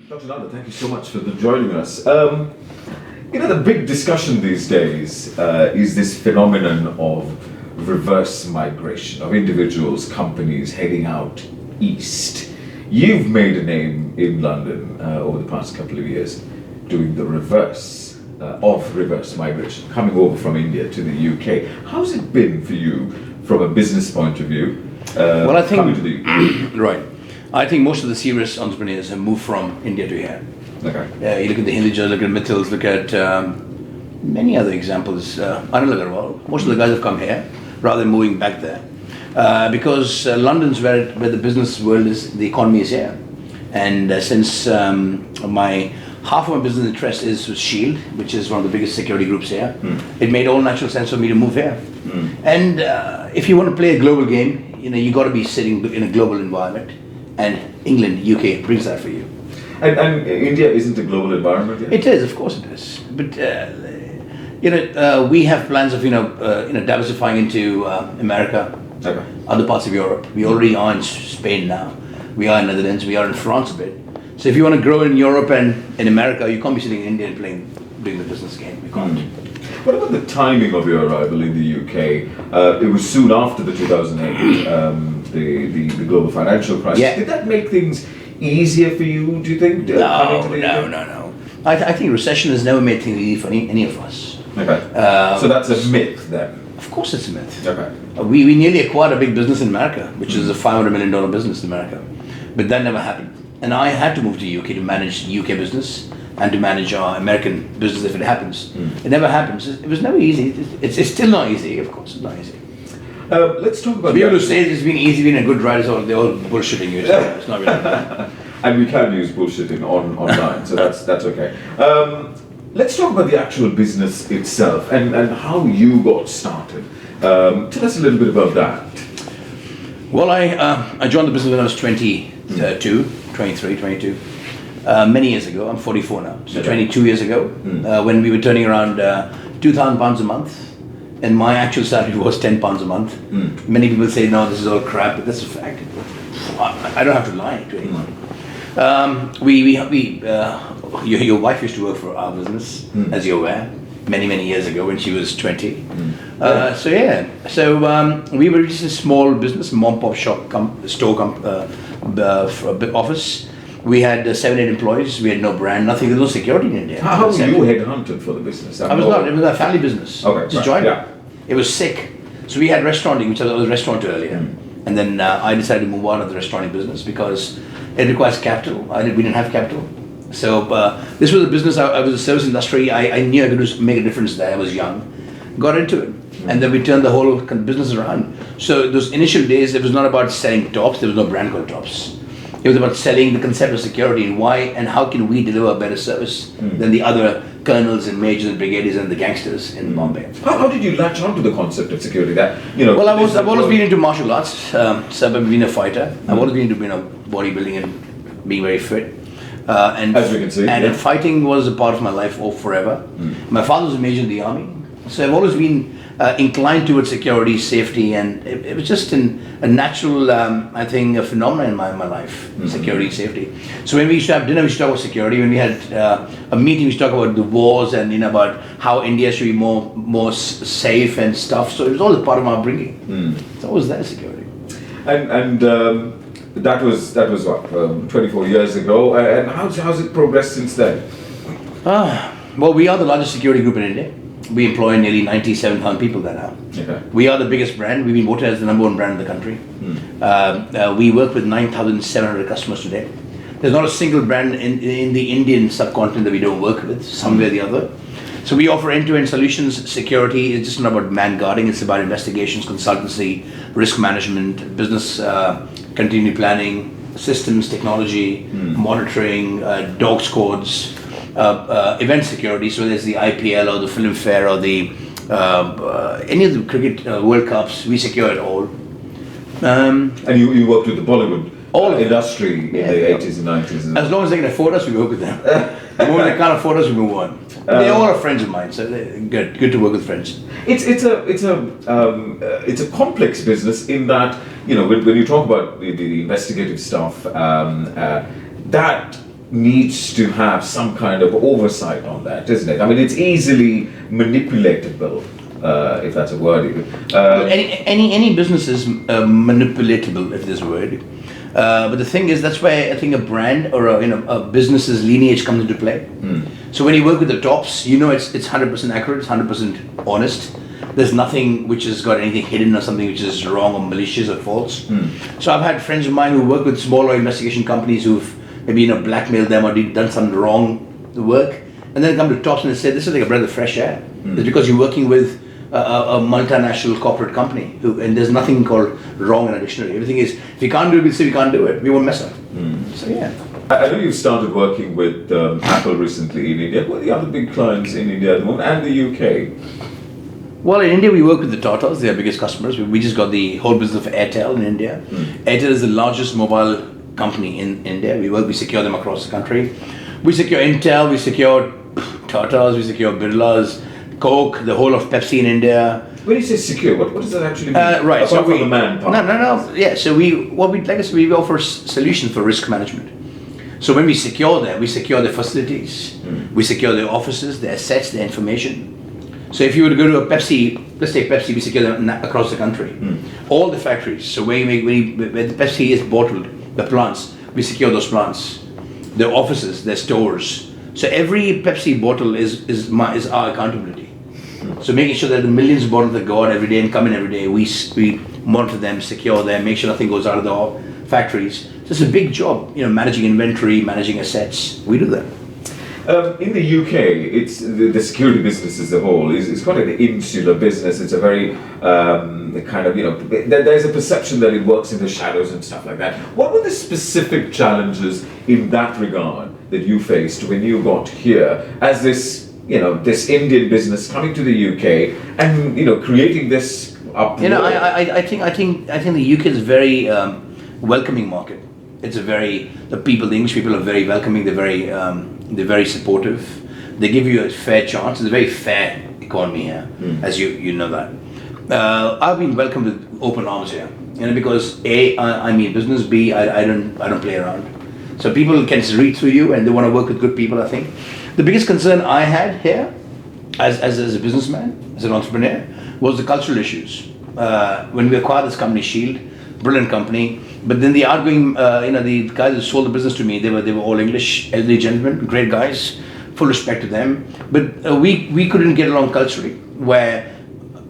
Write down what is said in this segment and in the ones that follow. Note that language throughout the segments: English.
Dr. Nanda, thank you so much for joining us. The big discussion these days is this phenomenon of reverse migration, of individuals, companies heading out east. You've made a name in London over the past couple of years doing the reverse of reverse migration, coming over from India to the UK. How's it been for you from a business point of view? Well, I think, coming to the UK? right. I think most of the serious entrepreneurs have moved from India to here. Okay. You look at the Hindujas, look at Mithils, look at many other examples. Anil Agarwal, most of the guys have come here rather than moving back there. Because London's where the business world is, the economy is here. And since half of my business interest is with Shield, which is one of the biggest security groups here, it made all natural sense for me to move here. And if you want to play a global game, you got to be sitting in a global environment. And England, UK brings that for you. And India isn't a global environment yet? It is, of course it is. But we have plans of diversifying into America, Okay. other parts of Europe. We already are in Spain now. We are in Netherlands. We are in France a bit. So if you want to grow in Europe and in America, you can't be sitting in India and doing the business game. You can't. What about the timing of your arrival in the UK? It was soon after the 2008, the global financial crisis. Yeah. Did that make things easier for you, do you think? No. I think recession has never made things easy for any of us. Okay. So that's a myth then? Of course it's a myth. Okay. We nearly acquired a big business in America, which is a $500 million business in America. But that never happened. And I had to move to UK to manage the UK business and to manage our American business if it happens. It never happens. It was never easy. It's still not easy, of course. It's not easy. Let's talk about People who say it's been easy, being a good driver, they're all bullshitting you. It's not really. And we can use bullshitting online, so that's okay. Let's talk about the actual business itself and how you got started. Tell us a little bit about that. Well, I joined the business when I was 22, many years ago. I'm 44 now, so 22 years ago, when we were turning around £2,000 a month, and my actual salary was £10 a month. Many people say, no, this is all crap, but that's a fact. I don't have to lie to anyone. Your wife used to work for our business, as you're aware, many years ago when she was 20. So we were just a small business, mom-pop shop, office. We had 7-8 employees. We had no brand, nothing. There was no security in India. How were you headhunted for the business? I was not. It was a family business. Okay, Just joined it. It was sick. So we had restauranting, which I was a restaurateur earlier. And then I decided to move out of the restauranting business because it requires capital. We didn't have capital. So this was a business, I was a service industry. I knew I could make a difference there. I was young. Got into it. And then we turned the whole business around. So those initial days, it was not about selling tops. There was no brand called Tops. It was about selling the concept of security and why and how can we deliver a better service than the other colonels and majors and brigadiers and the gangsters in Bombay. How did you latch onto the concept of security? Well, I've always been into martial arts. So I've been a fighter. I've always been into bodybuilding and being very fit. As we can see. And fighting was a part of my life forever. My father was a major in the army. So I've always been inclined towards security, safety, and it was just a natural, I think, a phenomenon in my life, security, safety. So when we used to have dinner, we used to talk about security. When we had a meeting, we used to talk about the wars and about how India should be more safe and stuff. So it was always part of our bringing. It's always there, security. And that was what 24 years ago. And how's it progressed since then? Well, we are the largest security group in India. We employ nearly 97,000 people there now. Okay. We are the biggest brand. We've been voted as the #1 brand in the country. We work with 9,700 customers today. There's not a single brand in the Indian subcontinent that we don't work with, some way or the other. So we offer end-to-end solutions. Security is just not about man guarding. It's about investigations, consultancy, risk management, business continuity planning, systems, technology, monitoring, dog squads, event security, so there's the IPL or the film fair or the any of the cricket World Cups, we secure it all. And you worked with the Bollywood industry in the 80s and 90s. As long as they can afford us, we work with them. The moment they can't afford us, we move on. They all are friends of mine, so they're good to work with friends. It's a complex business in that when you talk about the investigative stuff, that needs to have some kind of oversight on that, isn't it? I mean, it's easily manipulatable, if that's a word even. Any business is manipulatable, if there's a word. But the thing is, that's why I think a brand or a business's lineage comes into play. So when you work with the tops, you know it's 100% accurate, it's 100% honest. There's nothing which has got anything hidden or something which is wrong or malicious or false. So I've had friends of mine who work with smaller investigation companies who've maybe blackmailed them or done some wrong work, and then come to tops and they say, this is like a breath of fresh air. It's because you're working with a multinational corporate company, and there's nothing called wrong in a dictionary. Everything is, if you can't do it, we say we can't do it. We won't mess up. So yeah. I know you've started working with Apple recently in India. What are the other big clients in India at the moment, and the UK? Well, in India we work with the Tatas, they're our biggest customers. We just got the whole business of Airtel in India. Airtel is the largest mobile company in India. We secure them across the country. We secure Intel, we secure Tatas, we secure Birlas, Coke, the whole of Pepsi in India. When you say secure, what does that actually mean? Right. Apart from the man part. No. Yeah. So we offer solutions for risk management. So when we secure them, we secure the facilities, we secure the offices, the assets, the information. So if you were to go to a Pepsi, let's say Pepsi, we secure them across the country. All the factories. So where the Pepsi is bottled, the plants, we secure those plants, their offices, their stores. So every Pepsi bottle is our accountability. So making sure that the millions of bottles that go out every day and come in every day, we monitor them, secure them, make sure nothing goes out of the factories. So it's a big job, managing inventory, managing assets. We do that. In the UK, it's the security business as a whole is quite an insular business. It's a very kind of, there's a perception that it works in the shadows and stuff like that. What were the specific challenges in that regard that you faced when you got here as this, this Indian business coming to the UK and, creating this uproar? I think the UK is a very welcoming market. The English people are very welcoming. They're very supportive. They give you a fair chance. It's a very fair economy here, as you know that. I've been welcomed with open arms here, because A, I mean business. B, I don't play around. So people can read through you, and they want to work with good people. I think the biggest concern I had here, as a businessman, as an entrepreneur, was the cultural issues. When we acquired this company, Shield, brilliant company. But then the outgoing, the guys who sold the business to me, they were all English, elderly gentlemen, great guys, full respect to them. But we couldn't get along culturally, where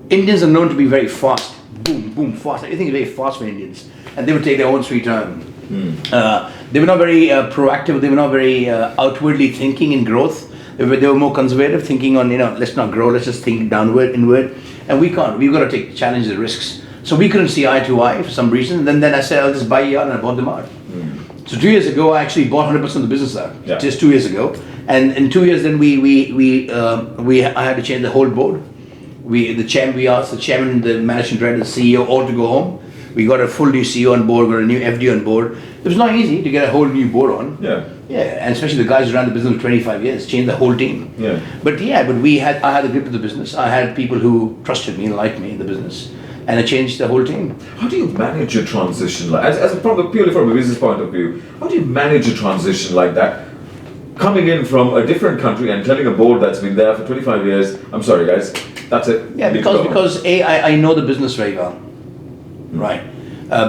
Indians are known to be very fast, boom, boom, fast. Everything is very fast for Indians, and they would take their own sweet time. They were not very proactive. They were not very outwardly thinking in growth. They were more conservative, thinking on, let's not grow, let's just think downward, inward. And we can't. We've got to take challenges, risks. So we couldn't see eye to eye for some reason. Then I said, I'll just buy you out, and I bought them out. So 2 years ago, I actually bought 100% of the business out. Yeah. Just 2 years ago. And in 2 years, then I had to change the whole board. We asked the chairman, the managing director, the CEO, all to go home. We got a full new CEO on board, got a new FD on board. It was not easy to get a whole new board on. Yeah, and especially the guys who ran the business for 25 years, changed the whole team. But I had the grip of the business. I had people who trusted me and liked me in the business. And I changed the whole team. How do you manage a transition purely from a business point of view? How do you manage a transition like that? Coming in from a different country and telling a board that's been there for 25 years, I'm sorry guys, that's it. Yeah, because A, I know the business very well, right?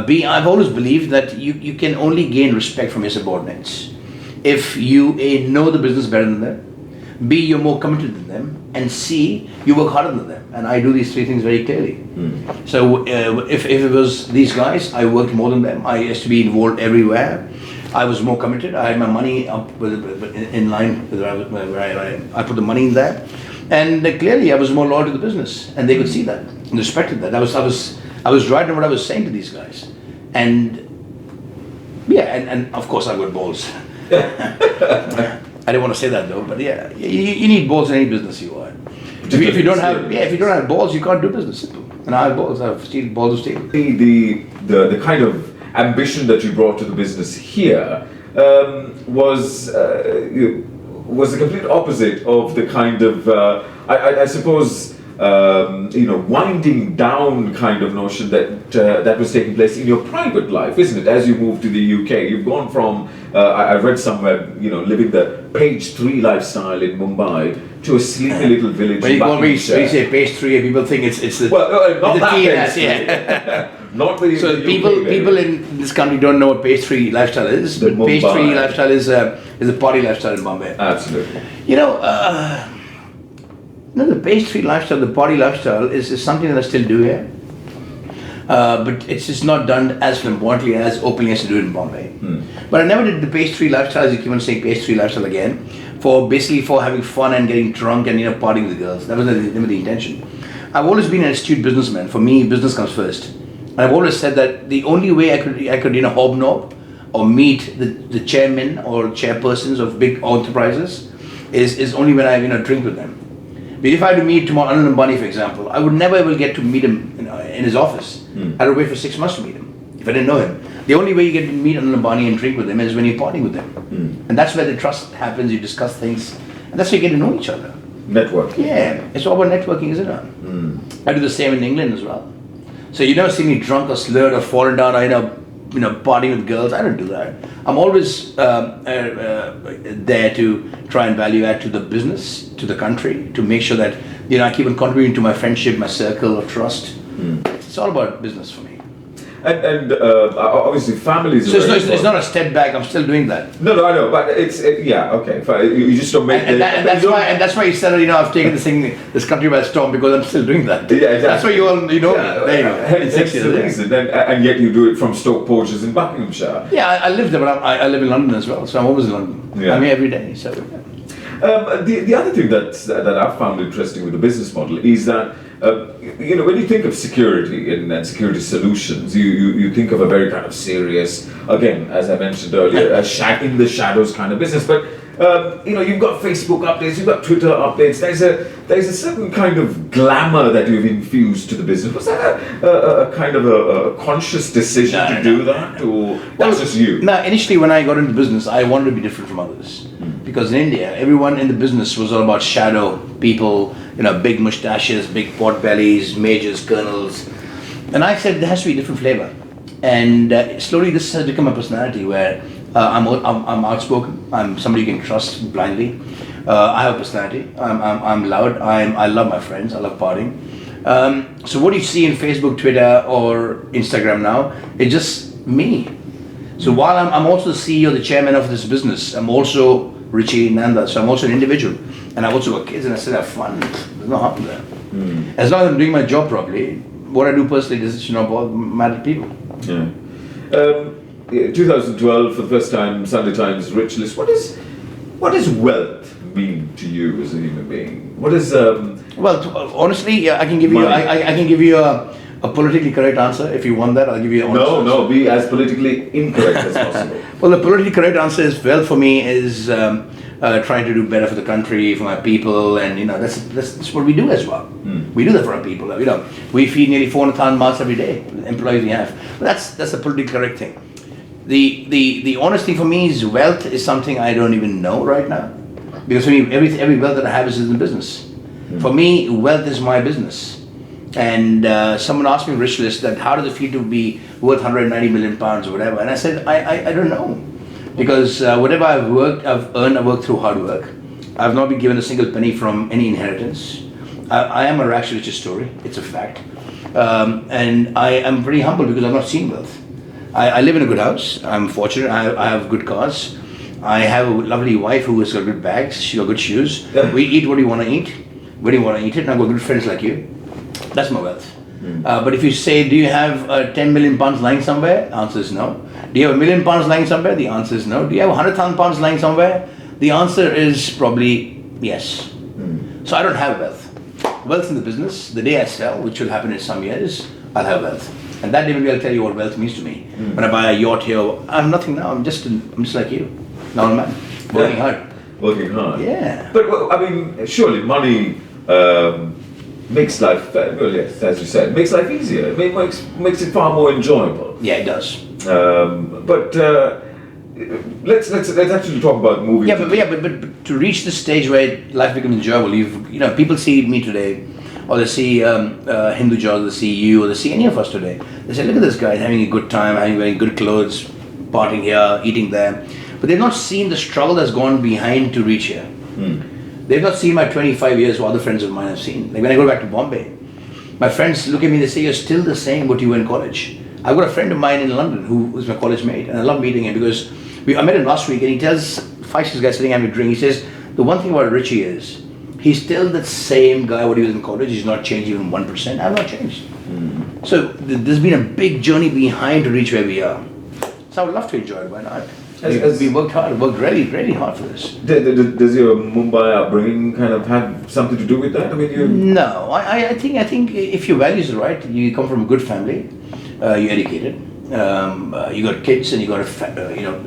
B, I've always believed that you can only gain respect from your subordinates if you A, know the business better than them, B, you're more committed than them, and C, you work harder than them. And I do these three things very clearly. So if it was these guys, I worked more than them. I used to be involved everywhere. I was more committed. I had my money up in line with where I put the money in there. And clearly I was more loyal to the business, and they could see that and respected that. I was right in what I was saying to these guys. And and of course I've got balls. I didn't want to say that though, but yeah, you need balls in any business you are. If you don't have balls, you can't do business. Simple. And I have balls. I have balls of steel. The kind of ambition that you brought to the business here was the complete opposite of the kind of I suppose winding down kind of notion that was taking place in your private life, isn't it? As you moved to the UK, you've gone from I read somewhere, living the page 3 lifestyle in Mumbai to a sleepy little village. When in you Buckinghamshire. say page 3, people think it's the not the that tea page that's- yeah. Not the So the people UK people area. in this country don't know what page 3 lifestyle is, The but page Mumbai. 3 lifestyle is a party lifestyle in Bombay. Absolutely. The page 3 lifestyle, the party lifestyle is something that I still do here. But it's just not done as flamboyantly as openly as to do it in Bombay. But I never did the page 3 lifestyle, as you keep on saying page 3 lifestyle again, for having fun and getting drunk and partying with the girls. That was never the intention. I've always been an astute businessman. For me, business comes first. And I've always said that the only way I could hobnob or meet the chairmen or chairpersons of big enterprises is only when I drink with them. But if I had to meet tomorrow Anil Ambani, for example, I would never ever get to meet him in his office. I had to wait for 6 months to meet him if I didn't know him. The only way you get to meet Anil Ambani and drink with him is when you're partying with him. And that's where the trust happens, you discuss things, and that's where you get to know each other. Network. Yeah, it's all about networking, isn't it? I do the same in England as well. So you never see me drunk or slurred or fallen down or partying with girls. I don't do that. I'm always there to try and value add to the business, to the country, to make sure that I keep on contributing to my friendship, my circle of trust. It's all about business for me. And obviously families. So it's not a step back. I'm still doing that. No, I know, but okay. Fine. You just don't make That's why you said I've taken this country by storm, because I'm still doing that. Yeah, exactly. That's why you all there you go. Hence the reason, and yet you do it from Stoke Porches in Buckinghamshire. Yeah, I live there, but I live in London as well, so I'm always in London. Yeah. I'm here every day. So. The other thing that I've found interesting with the business model is that when you think of security and security solutions, you think of a very kind of serious, again, as I mentioned earlier, in the shadows kind of business. But you've got Facebook updates, you've got Twitter updates. There's a certain kind of glamour that you've infused to the business. Was that a kind of a conscious decision to do that, or that's just you? No, initially when I got into business, I wanted to be different from others. Because in India, everyone in the business was all about shadow people, big mustaches, big pot bellies, majors, colonels. And I said there has to be a different flavor. And slowly this has become a personality where I'm outspoken. I'm somebody you can trust blindly. I have a personality. I'm loud. I love my friends. I love partying. So what you see in Facebook, Twitter, or Instagram now, it's just me. So while I'm also the CEO, the chairman of this business, I'm also Viji Nanda. So I'm also an individual, and I've also got kids, and I still have fun. There's no harm in that. As long as I'm doing my job properly, what I do personally doesn't matter to people. Yeah. 2012, for the first time, Sunday Times Rich List. What does wealth mean to you as a human being? What is honestly, I can give you I can give you a politically correct answer. If you want that, I'll give you an honest answer. No, be as politically incorrect as possible. Well, the politically correct answer is wealth for me is trying to do better for the country, for my people, and that's what we do as well. We do that for our people. We feed nearly 400,000 mouths every day. The employees we have. But that's the politically correct thing. The honest thing for me is wealth is something I don't even know right now, because for me every wealth that I have is in the business. For me, wealth is my business. And someone asked me Rich List that how does it feel to be worth 190 million pounds or whatever, and I said I don't know, because whatever I've earned, I've worked through hard work. I've not been given a single penny from any inheritance. I am a rags to riches story. It's a fact, and I am pretty humble because I've not seen wealth. I live in a good house. I'm fortunate. I have good cars. I have a lovely wife who has got good bags. She's got good shoes. We eat what we want to eat. When you want to eat it, and I've got good friends like you. That's my wealth. But if you say, do you have 10 million pounds lying somewhere? The answer is no. Do you have £1 million lying somewhere? The answer is no. Do you have 100,000 pounds lying somewhere? The answer is probably yes. So I don't have wealth. Wealth in the business, the day I sell, which will happen in some years, I'll have wealth. And that day maybe I'll tell you what wealth means to me. When I buy a yacht here, I have nothing now. I'm just like you. Normal man. Working hard. Working hard. Yeah. But surely money makes life, yes, as you said, makes life easier. It makes it far more enjoyable. Yeah, it does. But let's actually talk about moving. But to reach the stage where life becomes enjoyable, people see me today or they see Hindu Jaws, they see you, or they see any of us today. They say, look at this guy having a good time, wearing good clothes, partying here, eating there. But they've not seen the struggle that's gone behind to reach here. They've not seen my 25 years what other friends of mine have seen. Like when I go back to Bombay, my friends look at me and they say, you're still the same what you were in college. I've got a friend of mine in London who was my college mate, and I love meeting him because I met him last week, and he tells 5-6 guys sitting having a drink, he says, the one thing about Richie is, he's still the same guy what he was in college. He's not changed even 1%. I've not changed. So there's been a big journey behind to reach where we are. So I would love to enjoy it. Why not? We worked hard, worked really, really hard for this. Does your Mumbai upbringing kind of have something to do with that? I mean, No, I think if your values are right, you come from a good family, you're educated, you got kids, and you got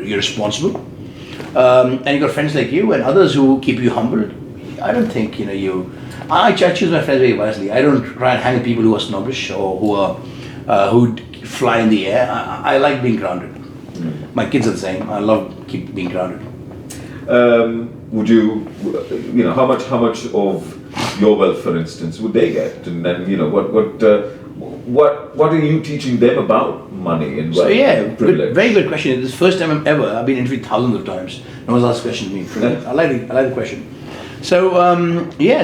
you're responsible, and you got friends like you and others who keep you humble. I don't think I choose my friends very wisely. I don't try and hang with people who are snobbish or who fly in the air. I like being grounded. My kids are the same. I love being grounded. Would you, how much of your wealth, for instance, would they get? And then, what are you teaching them about money and wealth? So and privilege? very good question. This is the first time ever. I've been interviewed thousands of times. No one's asked a question to me. I like the question. So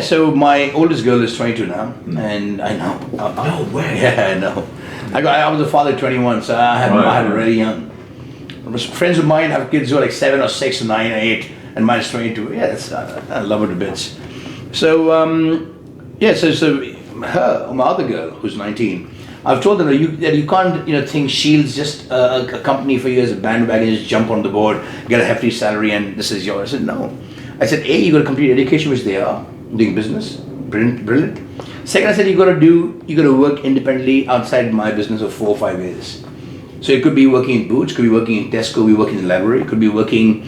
so my oldest girl is 22 now, and I know. No way. Yeah, I know. I was a father at 21, so I had her really young. Friends of mine have kids who are like 7 or 6 or 9 or 8, and mine is 22. Yeah, I love her to bits. So so her, my other girl, who's 19, I've told them that you can't think Shield's just a company for you as a bandwagon, just jump on the board, get a hefty salary, and this is yours. I said no. I said, A, you got to complete education, which they are doing business, brilliant. Second, I said you got to work independently outside my business for 4 or 5 years. So it could be working in Boots, could be working in Tesco, could be working in the library, could be working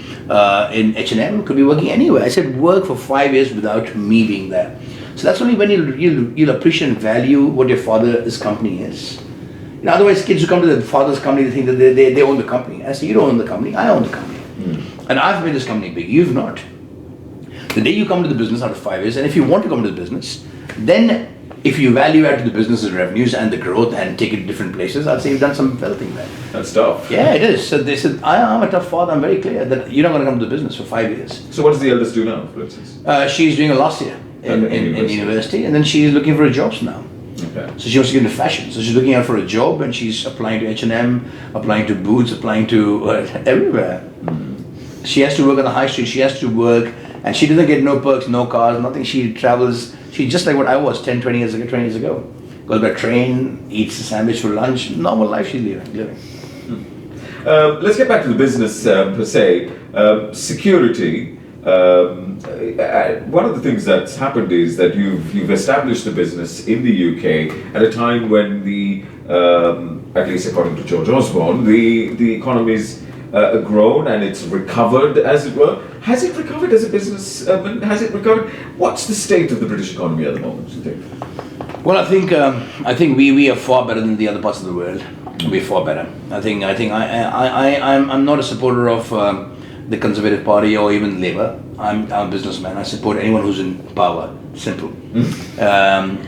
in H&M, could be working anywhere. I said work for 5 years without me being there. So that's only when you'll appreciate and value what your father's company is. Otherwise, kids who come to the father's company, they think that they own the company. I say, you don't own the company, I own the company. And I've made this company big, you've not. The day you come to the business after 5 years, and if you want to come to the business, then if you value add to the business's revenues and the growth and take it to different places, I'd say you've done some thing there. That's tough. Yeah, it is. So they said, I'm a tough father. I'm very clear that you're not going to come to the business for 5 years. So what does the eldest do now, for instance? She's doing a last year in university, and then she's looking for a job now. Okay. So she wants to get into fashion. So she's looking out for a job, and she's applying to H&M, applying to Boots, applying to everywhere. She has to work on the high street. She has to work, and she doesn't get no perks, no cars, nothing. She travels. She's just like what I was 10, 20 years ago. Goes by train, eats a sandwich for lunch. Normal life she's living. Let's get back to the business per se. Security. One of the things that's happened is that you've established the business in the UK at a time when at least according to George Osborne, the economy's grown and it's recovered, as it were. Has it recovered as a business? Has it recovered? What's the state of the British economy at the moment, do you think? Well, I think we are far better than the other parts of the world. We're far better. I'm not a supporter of the Conservative Party or even Labour. I'm a businessman. I support anyone who's in power. Simple.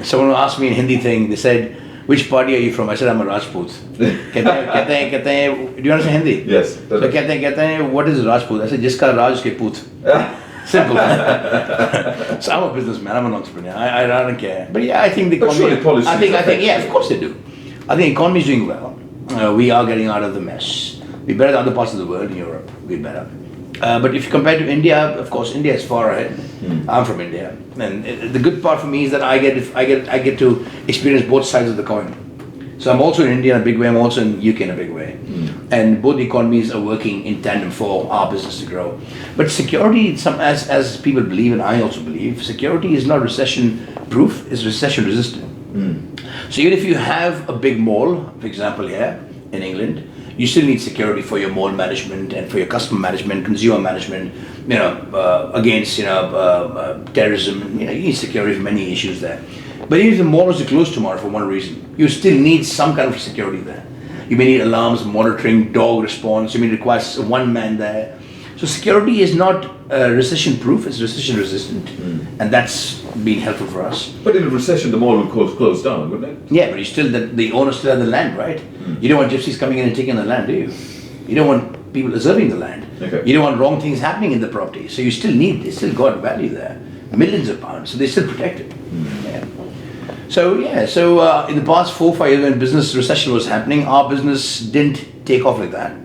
Someone asked me in Hindi thing. They said, "Which party are you from?" I said, "I'm a Rajput." Do you understand Hindi? Yes. So what is Rajput? I said, "Jiska Raj ke Put." Simple. So I'm a businessman. I'm an entrepreneur. I don't care. But yeah, I think the economy. I think yeah, of course they do. I think the economy is doing well. We are getting out of the mess. We're better than other parts of the world. In Europe, we're better. But if you compare to India, of course, India is far ahead. I'm from India, and the good part for me is that I get to experience both sides of the coin. So I'm also in India in a big way. I'm also in UK in a big way, and both economies are working in tandem for our business to grow. But security, as people believe, and I also believe, security is not recession-proof; it's recession-resistant. So even if you have a big mall, for example, here in England, you still need security for your mall management and for your customer management, consumer management, against terrorism. You need security for many issues there. But even if the mall is to close tomorrow for one reason, you still need some kind of security there. You may need alarms, monitoring, dog response. You may require one man there. So security is not recession-proof; it's recession-resistant, and that's been helpful for us. But in a recession, the mall will close down, wouldn't it? Yeah, but you still the owners still have the land, right? You don't want gypsies coming in and taking the land, do you? You don't want people usurping the land. Okay. You don't want wrong things happening in the property. So you still got value there, millions of pounds. So they're still protected. Yeah. So in the past 4 or 5 years when business recession was happening, our business didn't take off like that.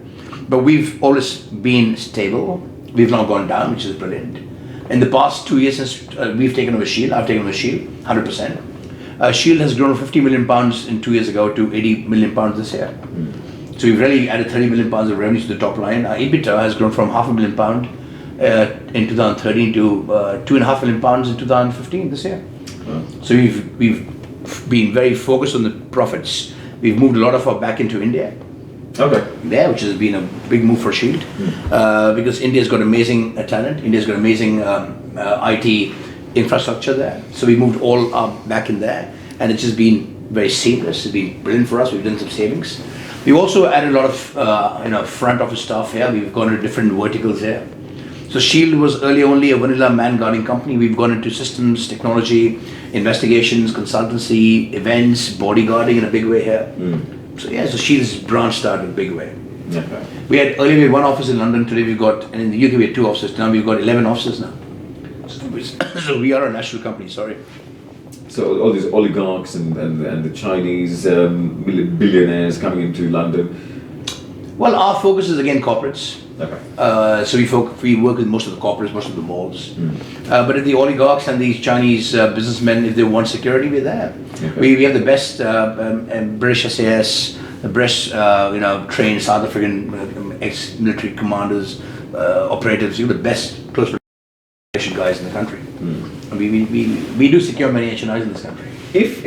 But we've always been stable. We've not gone down, which is brilliant. In the past 2 years since we've taken over Shield, I've taken over Shield, 100%. Shield has grown from £50 million in 2 years ago to £80 million this year. So we've really added £30 million of revenue to the top line. Our EBITDA has grown from £500,000 in 2013 to £2.5 million in 2015 this year. So we've been very focused on the profits. We've moved a lot of our back into India. Okay. There, which has been a big move for Shield, because India's got amazing talent. India's got amazing IT infrastructure there. So we moved all back in there, and it's just been very seamless. It's been brilliant for us. We've done some savings. We've also added a lot of front office staff here. We've gone to different verticals here. So Shield was earlier only a vanilla man guarding company. We've gone into systems, technology, investigations, consultancy, events, bodyguarding in a big way here. So Shield's branched out in a big way. Okay. Earlier we had one office in London. Today we've got, and in the UK we had 2 offices. Now we've got 11 offices now. So we are a national company. Sorry. So all these oligarchs and the Chinese billionaires coming into London. Well, our focus is again corporates. Okay. So we work with most of the corporates, most of the malls. But if the oligarchs and these Chinese businessmen, if they want security, we're there. Okay. We have the best British SAS, the best trained South African ex-military commanders, operatives. You're the best close protection guys in the country. And we do secure many HNIs in this country. If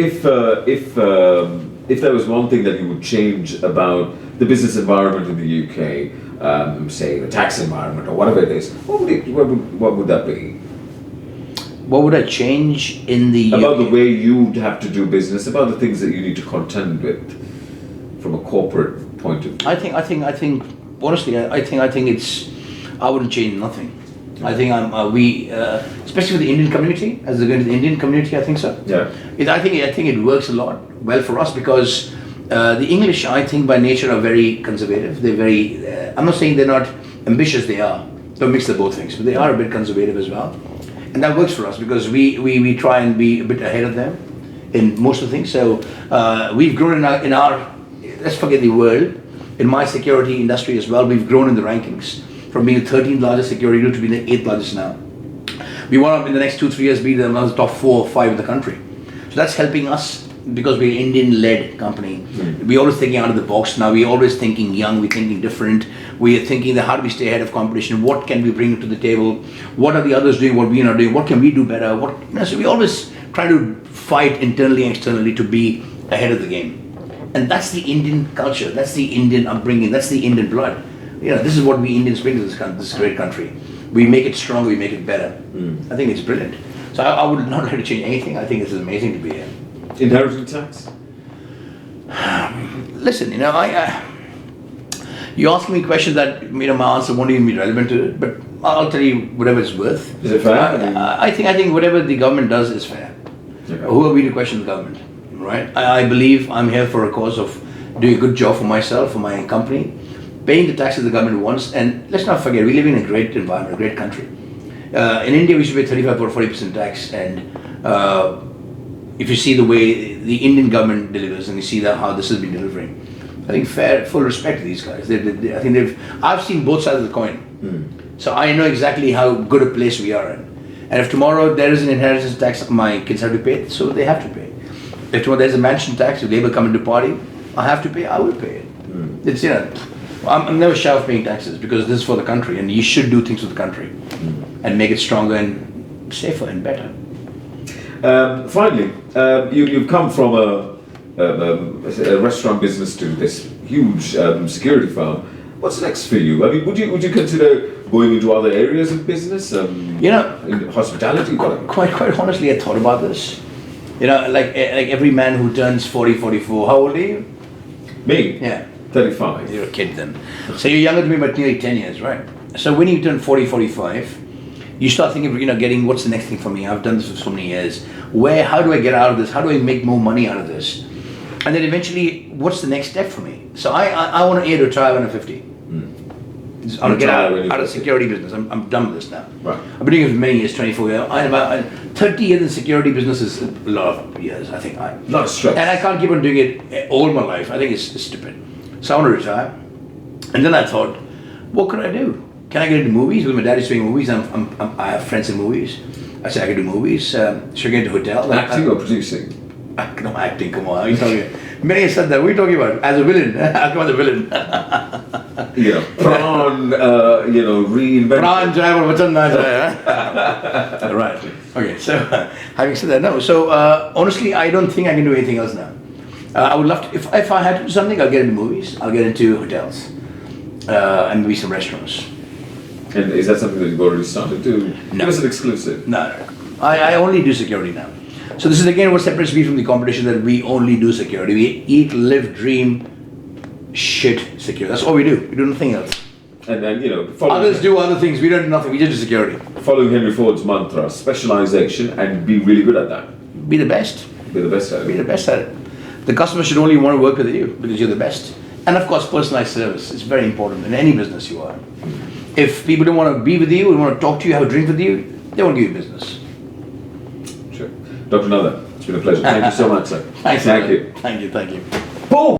there was one thing that you would change about the business environment in the UK, say the tax environment or whatever it is, what would that be? What would I change in the about UK? the way you'd have to do business, about the things that you need to contend with from a corporate point of view? I think honestly, I think it's, I wouldn't change nothing. I think especially with the Indian community, as they're going to the Indian community, I think so. Yeah. I think it works a lot well for us because the English, I think by nature are very conservative. They're very, I'm not saying they're not ambitious, they are. Don't mix the both things, but they are a bit conservative as well. And that works for us because we try and be a bit ahead of them in most of the things. So we've grown in our, let's forget the world, in my security industry as well, we've grown in the rankings from being the 13th largest security group to being the 8th largest now. We want to, in the next 2-3 years, be the top 4 or 5 in the country. So that's helping us because we're an Indian-led company. We're always thinking out of the box now. We're always thinking young. We're thinking different. We're thinking that how do we stay ahead of competition? What can we bring to the table? What are the others doing? What we are not doing? What can we do better? So we always try to fight internally and externally to be ahead of the game. And that's the Indian culture. That's the Indian upbringing. That's the Indian blood. This is what we Indians bring to this great country. We make it stronger. We make it better. I think it's brilliant. So I would not like to change anything. I think this is amazing to be here. Inheritance tax? Listen, you ask me questions that my answer won't even be relevant to it, but I'll tell you whatever it's worth. Is it fair? I think whatever the government does is fair. Okay. Who are we to question the government, right? I believe I'm here for a cause of doing a good job for myself, for my company, paying the taxes the government wants, and let's not forget, we live in a great environment, a great country. In India, we should pay 35 or 40% tax, and if you see the way the Indian government delivers, and you see how this has been delivering, I think full respect to these guys. I've seen both sides of the coin, so I know exactly how good a place we are in. And if tomorrow there is an inheritance tax my kids have to pay, so they have to pay. If tomorrow there's a mansion tax, if Labour come into party, I have to pay, I will pay it. It's I'm never shy of paying taxes because this is for the country, and you should do things for the country and make it stronger and safer and better. Finally, you've come from a restaurant business to this huge security firm. What's next for you? I mean, would you consider going into other areas of business? In hospitality, whatever. Quite honestly, I thought about this. Like every man who turns 40, 44. How old are you? Me? Yeah. 35. You're a kid then. So you're younger than me by nearly 10 years, right? So when you turn 40, 45, you start thinking of, getting what's the next thing for me. I've done this for so many years. How do I get out of this? How do I make more money out of this? And then eventually, what's the next step for me? So I want to retire when I'm 50. I want to get out of security business. I'm done with this now. Right. I've been doing it for many years, 24 years. 30 years in security business is a lot of years, I think. Lot of stress. And I can't keep on doing it all my life. I think it's stupid. So I want to retire. And then I thought, what could I do? Can I get into movies? Well, my dad is doing movies. I have friends in movies. I said I could do movies. Should I get into hotels? Acting or producing? No, acting, come on. What are you talking about? Many have said that. What are you talking about? As a villain. I'll come as a villain. Prawn, reinvented. Prawn driver, vachan na jaya. Right. Okay, so having said that, no. So honestly, I don't think I can do anything else now. I would love to, if I had to do something, I'll get into movies, I'll get into hotels, and maybe some restaurants. And is that something that you've already started to? No. Give us an exclusive. No. I only do security now. So this is again what separates me from the competition, that we only do security. We eat, live, dream, shit security. That's all we do. We do nothing else. And then, others do other things. We don't do nothing. We just do security. Following Henry Ford's mantra, specialization, and be really good at that. Be the best. Be the best at it. Be the best at it. The customer should only want to work with you because you're the best. And of course, personalized service is very important in any business you are. If people don't want to be with you, don't want to talk to you, have a drink with you, they won't give you business. Sure. Dr. Nanda, it's been a pleasure. Thank you so much, sir. Thank you. Thank you. Thank you. Boom!